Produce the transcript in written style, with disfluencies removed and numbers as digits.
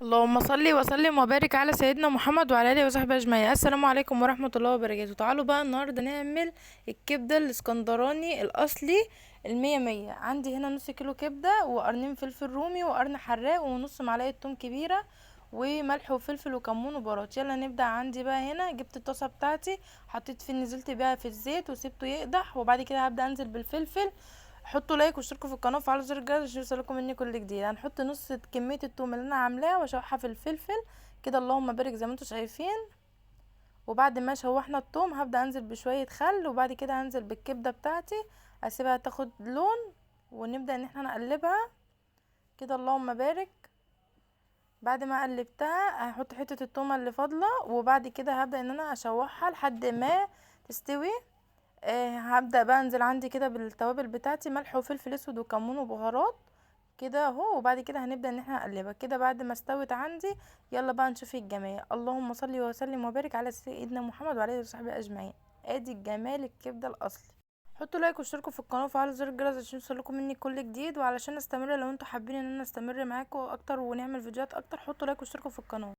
اللهم صل وسلم وبارك على سيدنا محمد وعلى اله وصحبه اجمعين. السلام عليكم ورحمه الله وبركاته. تعالوا بقى النهارده نعمل الكبده الاسكندراني الاصلي المية مية. عندي هنا نص كيلو كبده وقرنين فلفل رومي وقرن حراق ونص معلقه توم كبيره وملح وفلفل وكمون وبهارات. يلا نبدا. عندي بقى هنا جبت الطاسه بتاعتي، حطيت فيه، نزلت بيها في الزيت وسبته يقدح، وبعد كده هبدا انزل بالفلفل. حطوا لايك واشتركوا في القناه وفعلوا زر الجرس عشان يوصلكم مني كل جديد. هنحط نص كميه التوم اللي انا عاملاها واشوحها في الفلفل كده، اللهم بارك، زي ما انتم شايفين. وبعد ما شوحنا التوم هبدا انزل بشويه خل، وبعد كده هنزل بالكبده بتاعتي، اسيبها تاخد لون ونبدا ان احنا نقلبها كده، اللهم بارك. بعد ما قلبتها هحط حته التومه اللي فاضله، وبعد كده هبدا ان انا اشوحها لحد ما تستوي. هبدأ بقى انزل عندي كده بالتوابل بتاعتي، ملح وفلفل اسود وكمون وبهارات كده اهو. وبعد كده هنبدأ ان احنا نقلبها كده بعد ما استوت عندي. يلا بقى نشوف الجمال. اللهم صل وسلم وبارك على سيدنا محمد وعلى اله وصحبه اجمعين. ادي الجمال، الكبده الاصلي. حطوا لايك واشتركوا في القناه وفعلوا زر الجرس عشان يوصلكم مني كل جديد. وعلشان استمر، لو انتوا حابين ان انا استمر معاكم اكتر ونعمل فيديوهات اكتر، حطوا لايك واشتركوا في القناه.